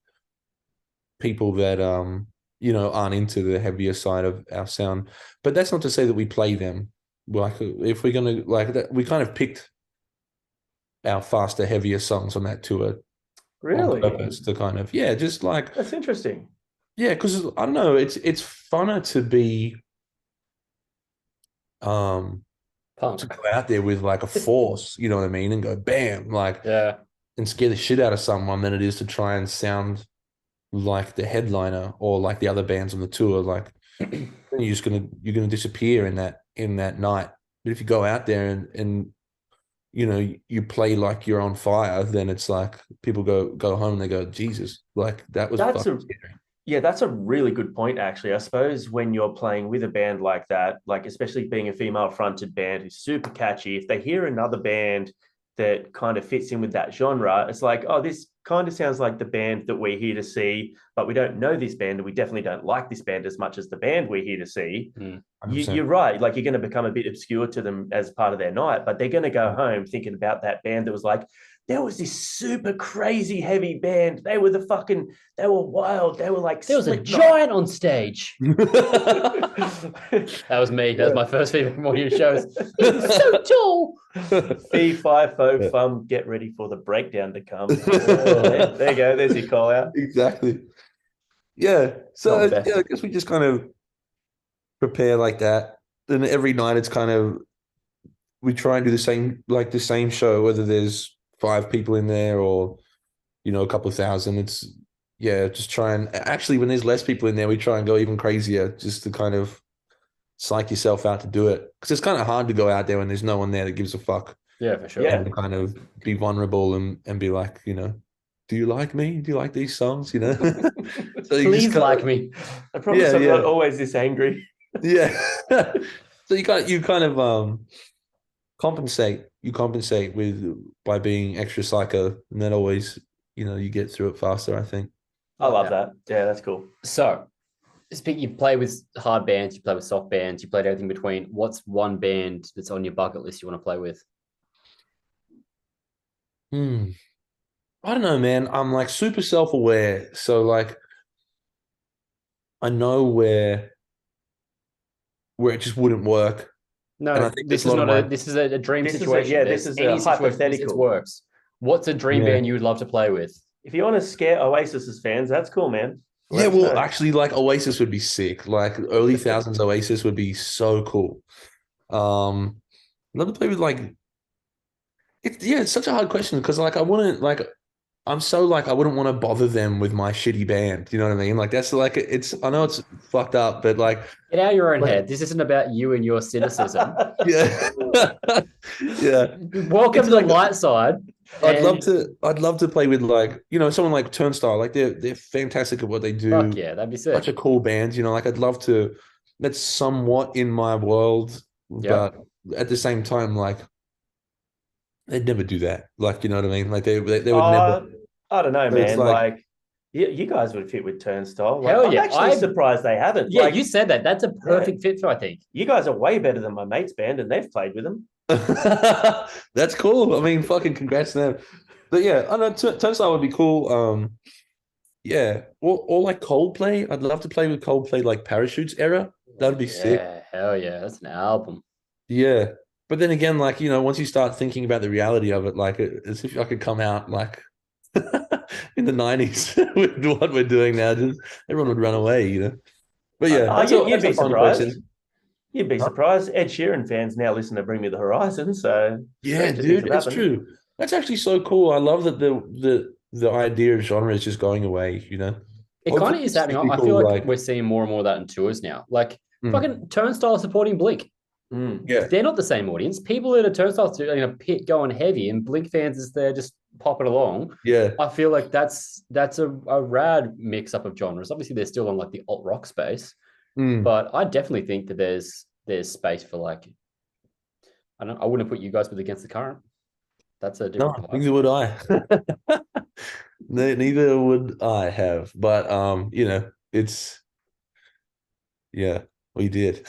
people that aren't into the heavier side of our sound. But that's not to say that we play them. Like if we're gonna like that, we kind of picked our faster, heavier songs on that tour. Really? On purpose to kind of just like that's interesting. Yeah, because I don't know, it's funner to be Punk. to go out there with like a force, you know what I mean, and go bam, like and scare the shit out of someone than it is to try and sound like the headliner or like the other bands on the tour. Like you're gonna disappear in that night. But if you go out there and you play like you're on fire, then it's like people go home and they go, Jesus, like that was fucking scary. Yeah, that's a really good point, actually. I suppose when you're playing with a band like that, like especially being a female-fronted band who's super catchy, if they hear another band that kind of fits in with that genre, it's like, oh, this kind of sounds like the band that we're here to see, but we don't know this band, and we definitely don't like this band as much as the band we're here to see. You're right. Like, you're going to become a bit obscure to them as part of their night, but they're going to go home thinking about that band that was like, there was this super crazy heavy band. They were wild. They were like, there was a giant on stage. That was me. That was my first feedback from one of your shows. So tall. Fee, fi, fo, fum, get ready for the breakdown to come. There you go. There's your call out. Exactly. Yeah. So I guess we just kind of prepare like that. And every night it's kind of, we try and do the same show, whether there's 5 people in there or a couple of thousand. It's just try and actually, when there's less people in there, we try and go even crazier just to kind of psych yourself out to do it, because it's kind of hard to go out there when there's no one there that gives a fuck. Yeah, for sure. And kind of be vulnerable and be like, do you like me? Do you like these songs? So please like me. I promise I'm not always this angry. Yeah. So you kind of compensate. You compensate by being extra psycho, and that always, you get through it faster, I think. I love that. Yeah, that's cool. So, you play with hard bands, you play with soft bands, you played everything between. What's one band that's on your bucket list you want to play with? I don't know, man. I'm like super self-aware, so like I know where it just wouldn't work. No, I think this is a dream situation. This is a hypothetical. It works. What's a dream band you would love to play with? If you want to scare Oasis's fans, that's cool, man. Actually, like Oasis would be sick. Like early thousands Oasis would be so cool. I'd love to play with like. It's such a hard question because like I wouldn't like. I'm so like I wouldn't want to bother them with my shitty band. You know what I mean? Like that's like I know it's fucked up, but like get out of your own head. This isn't about you and your cynicism. Yeah. Yeah. Welcome to the light side. I'd love to play with like, someone like Turnstile. Like they're fantastic at what they do. Fuck yeah, that'd be sick. Such a cool band, like I'd love to that's somewhat in my world, Yeah. but at the same time, like they'd never do that. Like, you know what I mean? Like they would never. I don't know, So it's man. like, Like, you guys would fit with Turnstile. Like, Hell I'm yeah. actually surprised they haven't. Yeah, Like, you said that. That's a perfect fit for, I think. you guys are way better than my mate's band, and they've played with them. that's cool. I mean, fucking congrats to them. But yeah, I know Turnstile would be cool. Yeah, or like Coldplay. I'd love to play with Coldplay, like Parachutes era. That'd be sick. Yeah, hell yeah. That's an album. Yeah, but then again, like once you start thinking about the reality of it, like as if I could come out like in the '90s with what we're doing now, just everyone would run away. But yeah, You'd be a fun surprised. question. You'd be surprised. Ed Sheeran fans now listen to "Bring Me the Horizon," so Yeah, dude, it's true. That's actually so cool. I love that the idea of genre is just going away. It kind of is happening. I feel like we're seeing more and more of that in tours now. Like fucking Turnstile supporting Blink. Yeah, they're not the same audience. People that are Turnstile in a pit going heavy, and Blink fans is there just popping along. Yeah, I feel like that's a rad mix up of genres. Obviously, they're still on like the alt rock space, but I definitely think that there's space for like I wouldn't put you guys with Against the Current. That's a different. No, neither would I. Neither would I have. But it's we did.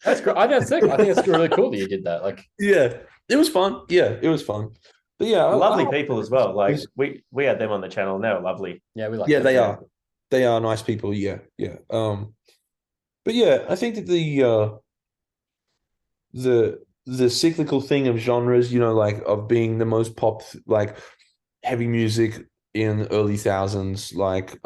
That's great. That's sick. I think it's really cool that you did that. Like, yeah, it was fun. Yeah, it was fun. But yeah, lovely people as well. Like we had them on the channel, and they were lovely. Yeah, we like. Yeah, they are. They are nice people. Yeah, yeah. But yeah, I think that the cyclical thing of genres, like of being the most pop, like heavy music in early thousands, like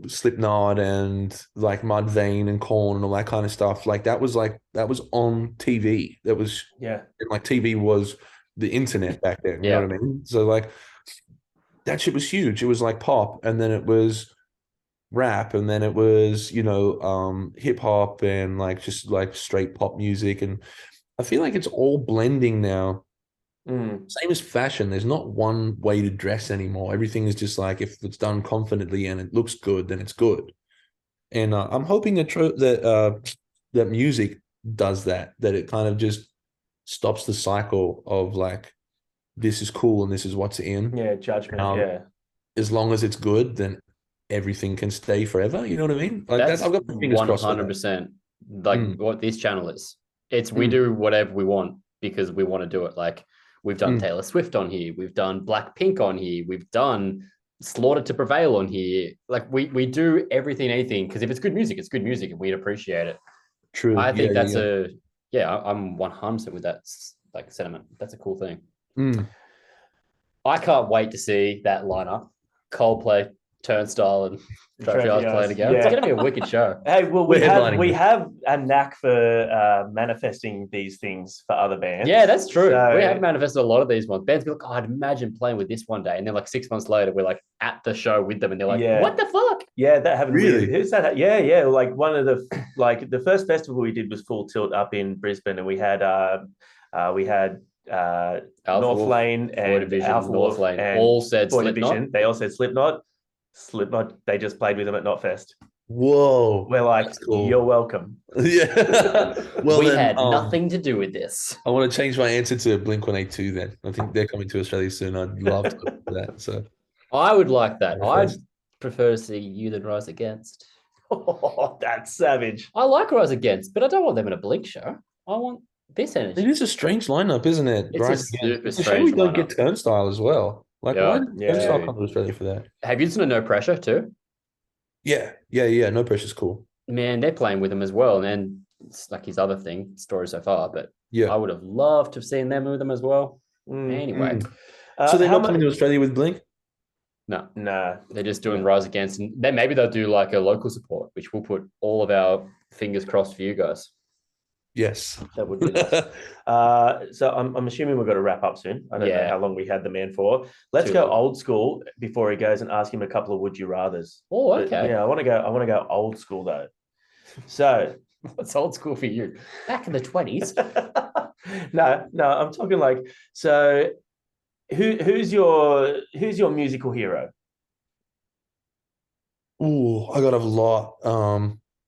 Slipknot and like Mudvayne and Korn and all that kind of stuff. Like that was on TV. That was like TV was the internet back then. You know what I mean? So like that shit was huge. It was like pop, and then it was rap, and then it was hip hop, and like just like straight pop music. And I feel like it's all blending now. Same as fashion. There's not one way to dress anymore. Everything is just like, if it's done confidently and it looks good, then it's good. And I'm hoping that music does that it kind of just stops the cycle of like, this is cool and this is what's in. Yeah, judgment. As long as it's good, then everything can stay forever. You know what I mean? Like I've got the fingers crossed. 100%. Like what this channel is. It's we do whatever we want because we want to do it. Like we've done Taylor Swift on here, we've done Blackpink on here, we've done Slaughter to Prevail on here. Like we do everything, anything, because if it's good music, it's good music, and we'd appreciate it. True. I think I'm 100% with that like sentiment. That's a cool thing. I can't wait to see that lineup: Coldplay, Turnstile, and Trophy Eyes playing together. It's going to be a wicked show. Hey, well, we have a knack for manifesting these things for other bands. Yeah, that's true. So, we have manifested a lot of these ones. Bands be like, I'd imagine playing with this one day. And then like 6 months later, we're like at the show with them and they're like, what the fuck? Yeah, that happened. Really? Who's that? Yeah. Like one of the first festival we did was Full Tilt up in Brisbane, and we had North Lane and Alpha North Lane all said Slipknot. They all said Slipknot. They just played with them at Knotfest. Whoa. We're like, cool. You're welcome. Yeah. Well, we had nothing to do with this. I want to change my answer to Blink-182 then. I think they're coming to Australia soon. I'd love to do that. So I would like that. I'd prefer to see you than Rise Against. Oh, that's savage. I like Rise Against, but I don't want them in a Blink show. I want this energy. It is a strange lineup, isn't it? It's a shame we don't get Turnstile as well. Like, why did Turnstile come to Australia for that? Have you listened to No Pressure too? Yeah. No Pressure's cool. Man, they're playing with him as well. And then it's like his other story so far. But I would have loved to have seen them with them as well. Anyway. So they're not coming to Australia with Blink? No. They're just doing Rise Against. And then maybe they'll do like a local support, which we'll put all of our fingers crossed for you guys. Yes. That would be nice. So I'm assuming we've got to wrap up soon. I don't know how long we had the man for. Let's go old school before he goes and ask him a couple of would you rathers. Oh, okay. But, I want to go old school though. So what's old school for you? Back in the 20s. No, I'm talking like, so who's your musical hero? Ooh, I got a lot.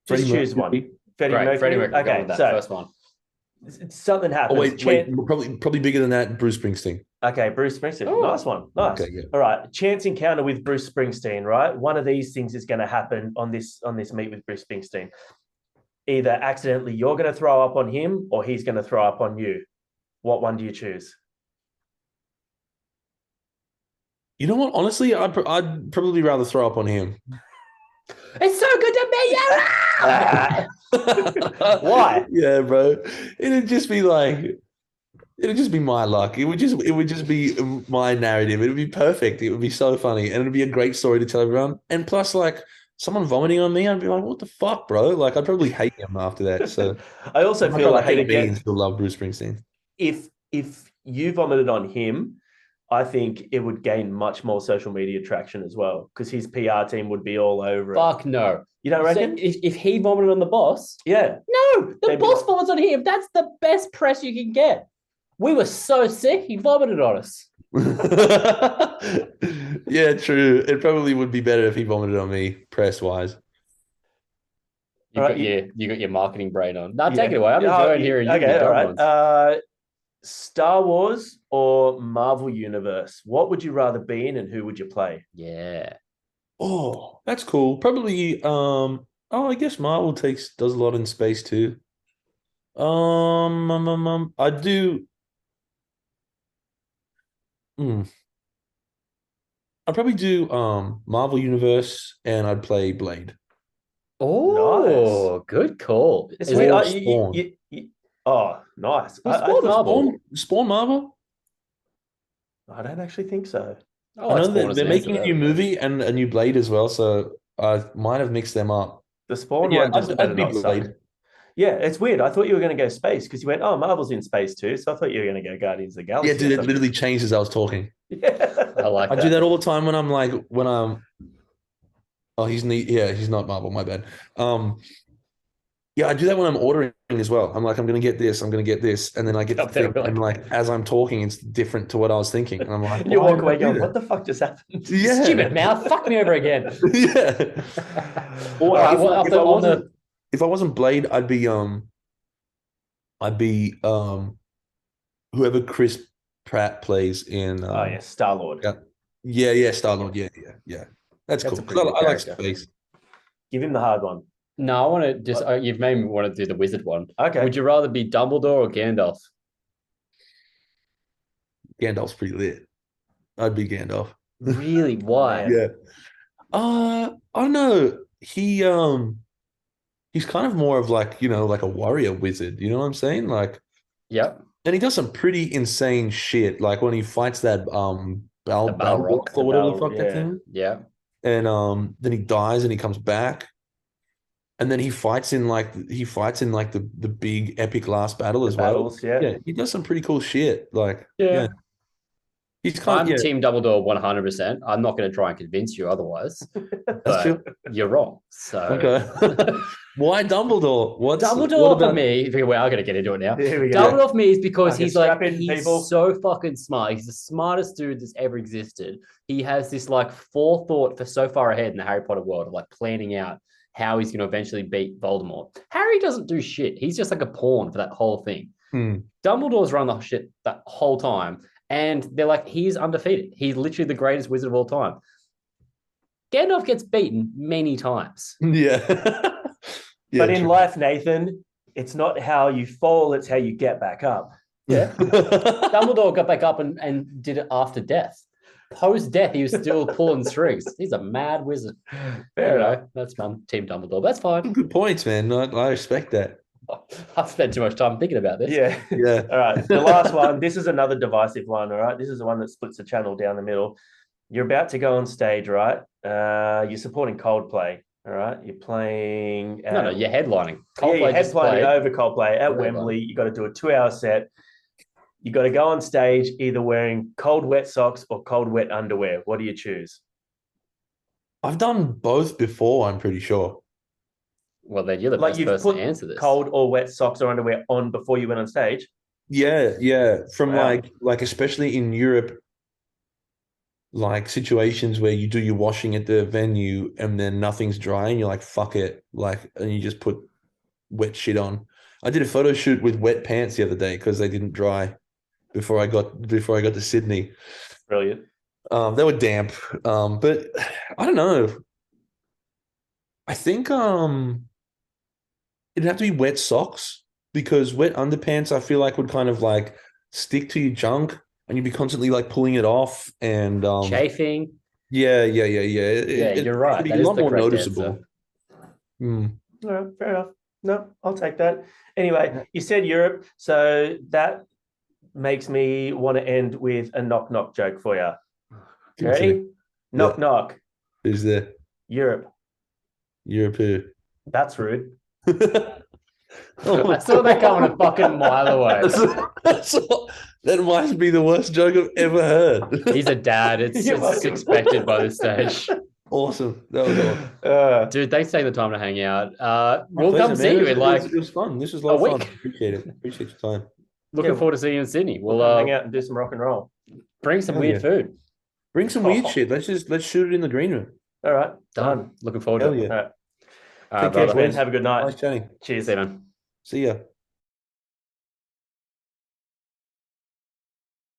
Just choose one. Freddie Great. Mercury. Freddie Mercury. Go Okay, with that so first one. something Oh happens. wait, probably bigger than that. Bruce Springsteen. Okay, Bruce Springsteen. Oh. Nice one. Nice. Okay, yeah. All right. Chance encounter with Bruce Springsteen, right? One of these things is going to happen on this meet with Bruce Springsteen. Either accidentally you're going to throw up on him or he's going to throw up on you. What one do you choose? You know what? Honestly, I'd probably rather throw up on him. It's so good to meet you. Why? Yeah, bro. It'd just be my luck. It would just be my narrative. It would be perfect. It would be so funny, and it'd be a great story to tell everyone. And plus, like someone vomiting on me, I'd be like, "What the fuck, bro?" Like, I'd probably hate him after that. So I also feel like hate me and still love Bruce Springsteen. If you vomited on him, I think it would gain much more social media traction as well because his PR team would be all over it. Fuck no. You don't reckon? So if he vomited on the boss, yeah. No, the boss vomits on him. That's the best press you can get. We were so sick, he vomited on us. Yeah, true. It probably would be better if he vomited on me, press wise. You got your marketing brain on. No, take it away. I'm enjoying hearing you. Okay, all right. Star Wars or Marvel Universe? What would you rather be in, and who would you play? Yeah. Oh, that's cool. Probably. I guess Marvel does a lot in space too. I do. I'd probably do Marvel Universe, and I'd play Blade. Oh, nice. Good call. It's weird. Spawn. Oh, nice. Spawn Marvel. Spawn Marvel? I don't actually think so. I know they're making a new movie and a new Blade as well, so I might have mixed them up. The Spawn one just I'd be Blade. Yeah, it's weird. I thought you were going to go space because you went, oh, Marvel's in space too. So I thought you were going to go Guardians of the Galaxy. Yeah, dude, it literally changed as I was talking. Yeah. I do that all the time when I'm like, oh, he's not Marvel, my bad. Yeah, I do that when I'm ordering as well. I'm like, I'm going to get this, and then I get the thing, and like, as I'm talking, it's different to what I was thinking. And I'm like, you walk away going, what the fuck just happened? Yeah. Stupid mouth, fuck me over again. Yeah. If I wasn't Blade, I'd be whoever Chris Pratt plays in. Star-Lord. Yeah, Star-Lord. Yeah. That's cool. I like space. Give him the hard one. No, I want to just. You've made me want to do the wizard one. Okay. Would you rather be Dumbledore or Gandalf? Gandalf's pretty lit. I'd be Gandalf. Really? Why? Yeah. I don't know. He's kind of more of like, like a warrior wizard. You know what I'm saying? Like, yep. And he does some pretty insane shit. Like when he fights that Balrog or whatever the fuck that thing. Yeah. And then he dies and he comes back. And then he fights in like the big epic last battle as well. Yeah, he does some pretty cool shit. Like, yeah. He's I'm Team Dumbledore 100%. I'm not going to try and convince you otherwise. That's true. You're wrong. So okay. Why Dumbledore? Dumbledore for me? We are going to get into it now. Here we go. Dumbledore for me is because he's people. so fucking smart. He's the smartest dude that's ever existed. He has this like forethought for so far ahead in the Harry Potter world of like planning out how he's going to eventually beat Voldemort. Harry doesn't do shit. He's just like a pawn for that whole thing. Dumbledore's run the shit that whole time. And they're like, he's undefeated. He's literally the greatest wizard of all time. Gandalf gets beaten many times. Yeah. But in life, Nathan, it's not how you fall, it's how you get back up. Yeah. Dumbledore got back up and did it after death. Post-death, he was still pulling strings. He's a mad wizard. Fair enough. That's Team Dumbledore. That's fine. Good points, man. I respect that. I've spent too much time thinking about this. Yeah. All right. The last one. This is another divisive one. All right. This is the one that splits the channel down the middle. You're about to go on stage, right? You're supporting Coldplay. All right. You're playing. No, you're headlining. Coldplay you're headlining over Coldplay at Wembley. You got to do a 2-hour set. You got to go on stage either wearing cold, wet socks or cold, wet underwear. What do you choose? I've done both before, I'm pretty sure. Well, then you're the best person to answer this. Cold or wet socks or underwear on before you went on stage? Yeah. From like especially in Europe, like situations where you do your washing at the venue and then nothing's dry and you're like, fuck it. Like, and you just put wet shit on. I did a photo shoot with wet pants the other day because they didn't dry before I got to Sydney. Brilliant. They were damp. But I don't know. I think it'd have to be wet socks because wet underpants I feel like would kind of like stick to your junk and you'd be constantly like pulling it off and Chafing. Yeah. You're right. It'd be That a is lot the more correct noticeable. answer. Mm. All right, fair enough. No, I'll take that. Anyway, you said Europe, so that makes me want to end with a knock joke for you. Ready? Knock. Who's there? Europe. Europe who? That's rude. I saw that coming a fucking mile away. That might be the worst joke I've ever heard. He's a dad. It's expected by this stage. Awesome. That was awesome. Dude, thanks for taking the time to hang out. We'll Pleasure, come see you in like it was fun. This was a lot of fun. Appreciate it. Appreciate your time. Looking forward to seeing you in Sydney. We'll hang out and do some rock and roll. Bring some weird food. Bring some weird shit. Let's shoot it in the green room. All right. Done. Looking forward to it. Yeah. All right. Take care, Have a good night. Nice chatting. Cheers. See you, man. See ya.